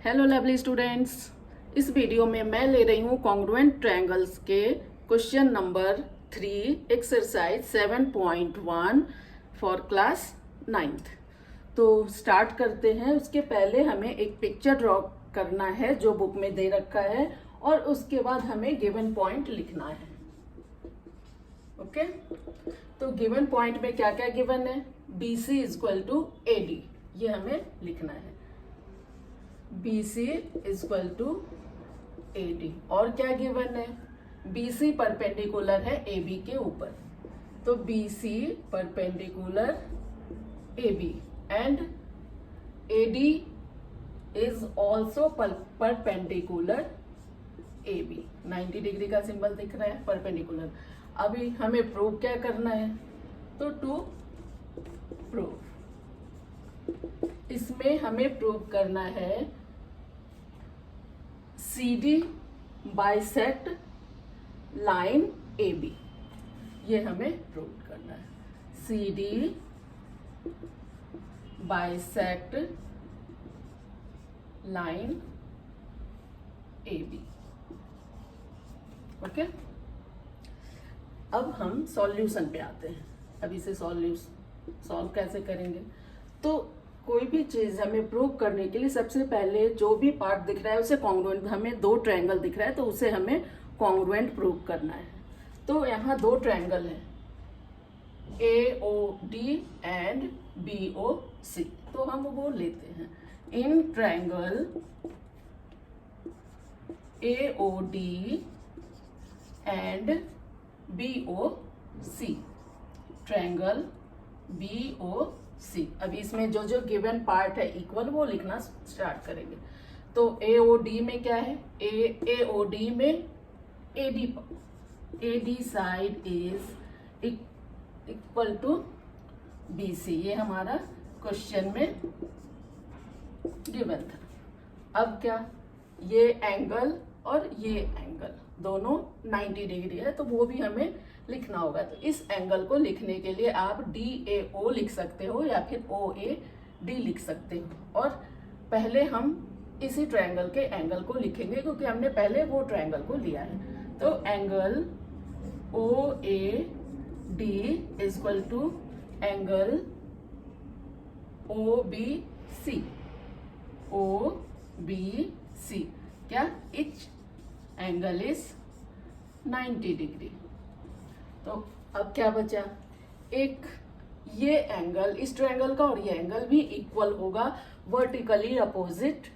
Hello lovely students, इस video में मैं ले रही हूँ कॉन्ग्रुएंट ट्रायंगल्स के question number 3 exercise 7.1 for class 9th। तो स्टार्ट करते हैं। उसके पहले हमें एक पिक्चर ड्रॉ करना है जो बुक में दे रखा है और उसके बाद हमें गिवन पॉइंट लिखना है। ओके, तो गिवन पॉइंट में क्या क्या गिवन है? BC इक्वल टू AD, ये हमें लिखना है। BC equal to AD। और क्या गिवन है? BC परपेंडिकुलर है AB के ऊपर, तो BC perpendicular AB and AD is also perpendicular AB। 90 degree का सिंबल दिख रहा है, परपेंडिकुलर। अभी हमें प्रूव क्या करना है? तो टू प्रूव, इसमें हमें प्रूव करना है CD बाइसेक्ट लाइन AB, ये हमें प्रूव करना है। CD bisect line AB। Okay, अब हम सॉल्यूशन पे आते हैं। अब इसे सॉल्व कैसे करेंगे? तो कोई भी चीज हमें प्रूव करने के लिए सबसे पहले जो भी पार्ट दिख रहा है उसे कॉन्ग्रुएंट, हमें दो ट्रायंगल दिख रहा है तो उसे हमें कॉन्ग्रुएंट प्रूव करना है। तो यहाँ दो ट्रायंगल है, AOD एंड BOC, तो हम वो लेते हैं। In triangle AOD and BOC, triangle BOC। अभी इसमें जो जो गिवन पार्ट है इक्वल वो लिखना स्टार्ट करेंगे। तो AOD में क्या है? AOD में AD side is equal to BC, ये हमारा क्वेश्चन में गिवन था। अब क्या, ये एंगल और ये एंगल दोनों 90 डिग्री है, तो वो भी हमें लिखना होगा। तो इस एंगल को लिखने के लिए आप DAO लिख सकते हो या फिर OAD लिख सकते हो। और पहले हम इसी ट्रायंगल के एंगल को लिखेंगे क्योंकि हमने पहले वो ट्रायंगल को लिया है। तो angle OAD equal to angle OBC। OBC क्या? Each angle is 90 degree. तो अब क्या बचा? एक ये एंगल, इस ट्रायंगल का और ये एंगल भी इक्वल होगा वर्टिकली अपोजिट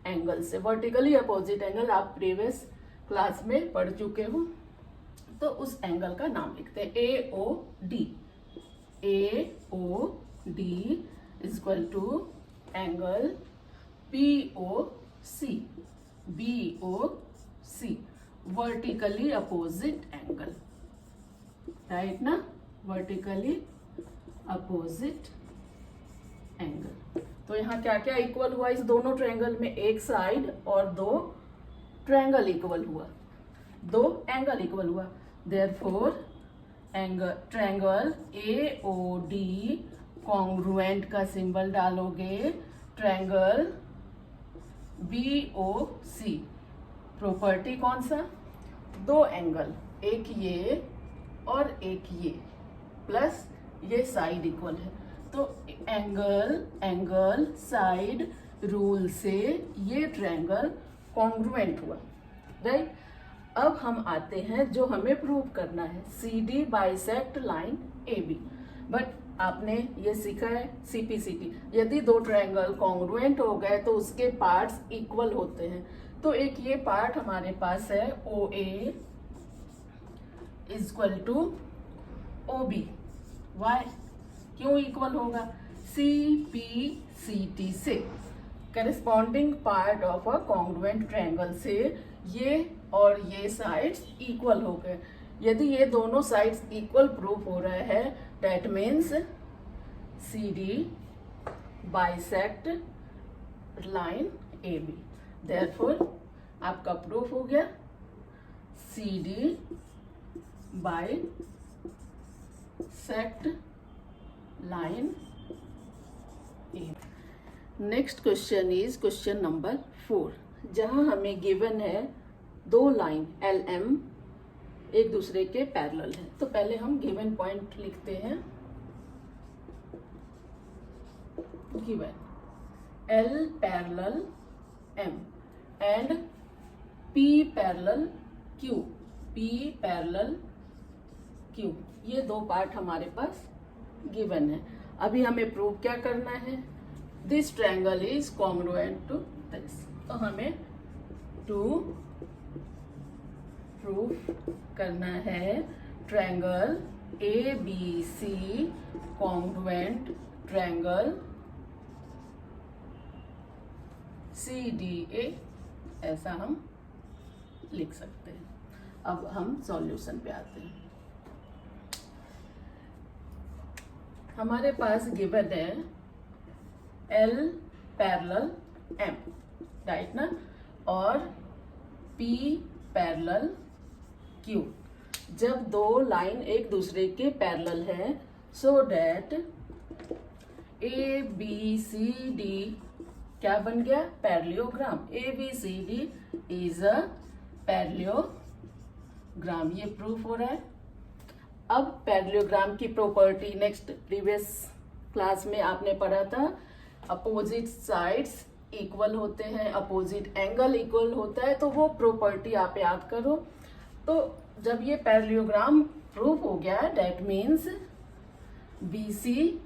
एंगल से। वर्टिकली अपोजिट एंगल आप प्रीवियस क्लास में पढ़ चुके हो, तो उस एंगल का नाम लिखते हैं AOD। AOD equal to angle BOC। BOC vertically opposite angle, right ना? Vertically opposite angle. तो यहाँ क्या क्या इक्वल हुआ इस दोनों ट्रायंगल में? एक साइड और दो ट्रायंगल इक्वल हुआ, दो एंगल इक्वल हुआ। Therefore angle triangle AOD congruent का सिंबल डालोगे ट्रायंगल BOC। प्रॉपर्टी कौन सा? दो एंगल, एक ये और एक ये, प्लस ये साइड इक्वल है, तो एंगल साइड रूल से ये ट्रायंगल कॉन्ग्रुएंट हुआ, राइट? अब हम आते हैं जो हमें प्रूव करना है, CD bisect line AB। But आपने ये सीखा है CPCT, यदि दो ट्रायंगल कॉन्ग्रुएंट हो गए तो उसके पार्ट्स इक्वल होते हैं। तो एक ये पार्ट हमारे पास है OA equal to OB। Why? क्यों इक्वल होगा? CPCT से corresponding part of a congruent triangle से ये और ये साइड्स इक्वल हो गए। यदि ये दोनों साइड्स इक्वल प्रूफ हो रहा है, that means CD bisect line AB। Therefore आपका प्रूफ हो गया CD bisect line AB। Next question is question number 4, जहां हमें गिवन है दो लाइन एल एम एक दूसरे के पैरेलल है। तो पहले हम गिवन पॉइंट लिखते हैं। Given L parallel M and P parallel Q, P parallel Q, ये दो पार्ट हमारे पास गिवन है। अभी हमें प्रूव क्या करना है? This triangle is congruent to this. तो हमें टू प्रूव करना है triangle A B C congruent triangle C D A, ऐसा हम लिख सकते हैं। अब हम सॉल्यूशन पे आते हैं। हमारे पास गिवन है एल पैरेलल एम, राइट ना, और पी पैरेलल क्यू। जब दो लाइन एक दूसरे के पैरेलल है, so that A B C D क्या बन गया? Parallelogram. A B C D is a parallelogram, ये प्रूफ हो रहा है। अब पैरेललोग्राम की प्रॉपर्टी नेक्स्ट प्रीवियस क्लास में आपने पढ़ा था, अपोजिट साइड्स इक्वल होते हैं, अपोजिट एंगल इक्वल होता है, तो वो प्रॉपर्टी आप याद करो। तो जब ये पैरेललोग्राम प्रूफ हो गया, that means B C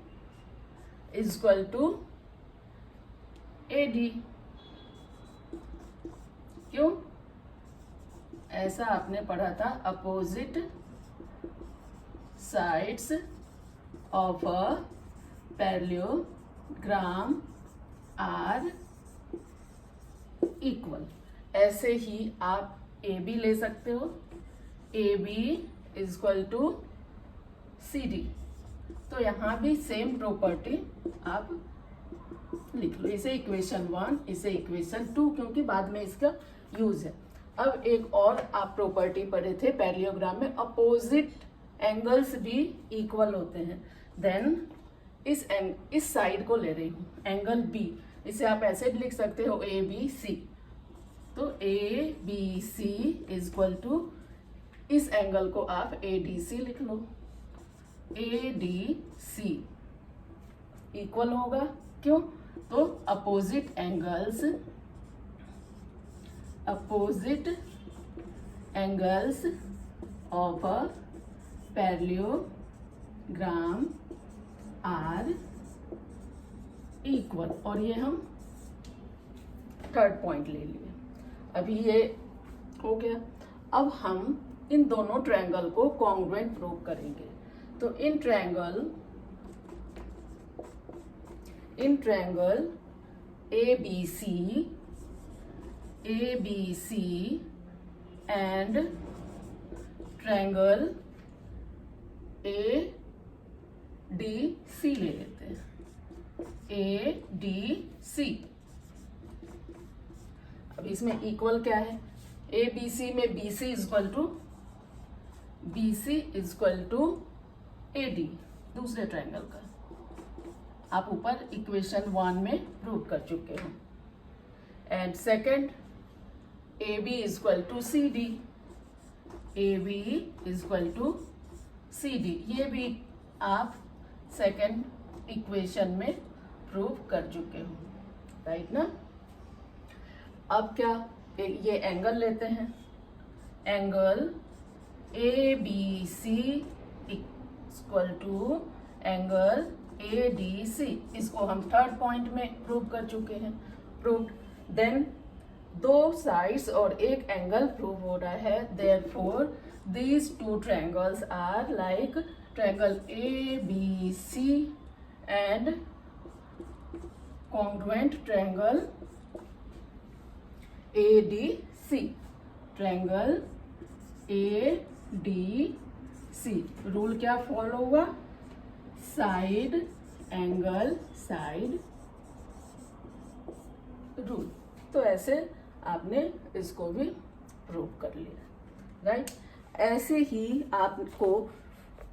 is equal to A D. क्यों? ऐसा आपने पढ़ा था, opposite sides of a parallelogram are equal. ऐसे ही आप ए बी ले सकते हो, A B is equal to C D. तो यहां भी सेम प्रॉपर्टी आप लिख लो, इसे इक्वेशन 1, इसे इक्वेशन 2, क्योंकि बाद में इसका यूज है। अब एक और आप प्रॉपर्टी पढ़े थे पैरेललोग्राम में, अपोजिट एंगल्स भी इक्वल होते हैं। देन इस साइड को ले रही हूं, एंगल बी, इसे आप ऐसे भी लिख सकते हो ए बी सी। तो A B C is equal to, इस एंगल को आप ए डी सी लिख लो, ए डी सी इक्वल होगा। क्यों? तो opposite angles of a parallelogram are equal, और ये हम थर्ड पॉइंट ले लिए। अभी ये हो गया। अब हम इन दोनों ट्रायंगल को कॉन्ग्रुएंट प्रूव करेंगे। तो in triangle A B C and triangle A D C ले लेते हैं, ए डी सी। अब इसमें इक्वल क्या है? ए बी सी में B C is equal to A D, दूसरे ट्रायंगल का आप ऊपर इक्वेशन 1 में प्रूव कर चुके हो। And second, A B is equal to C D, A B is equal to C D, ये भी आप सेकंड इक्वेशन में प्रूव कर चुके हो, राइट ना। अब क्या, ये एंगल लेते हैं, angle A B C equal to angle A D C, इसको हम थर्ड पॉइंट में प्रूव कर चुके हैं, प्रूव्ड। देन दो साइड्स और एक एंगल प्रूव हो रहा है, therefore these two triangles are like triangle A B C and congruent triangle A D C, triangle A D C. Rule क्या फॉलो हुआ? Side angle side rule. तो ऐसे आपने इसको भी प्रूव कर लिया, राइट। ऐसे ही आपको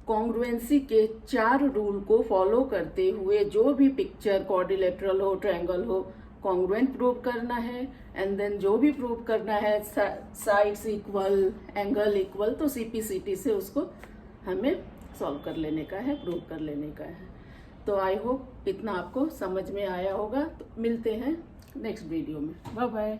कॉन्ग्रुएंसी के 4 रूल को फॉलो करते हुए जो भी पिक्चर क्वाड्रिलेटरल हो, ट्रायंगल हो, कॉन्ग्रुएंट प्रूव करना है। एंड देन जो भी प्रूव करना है साइड्स इक्वल, एंगल इक्वल, तो CPCT से उसको हमें सॉल्व कर लेने का है, प्रूव कर लेने का है। तो आई होप इतना आपको समझ में आया होगा। तो मिलते हैं नेक्स्ट वीडियो में। Bye bye.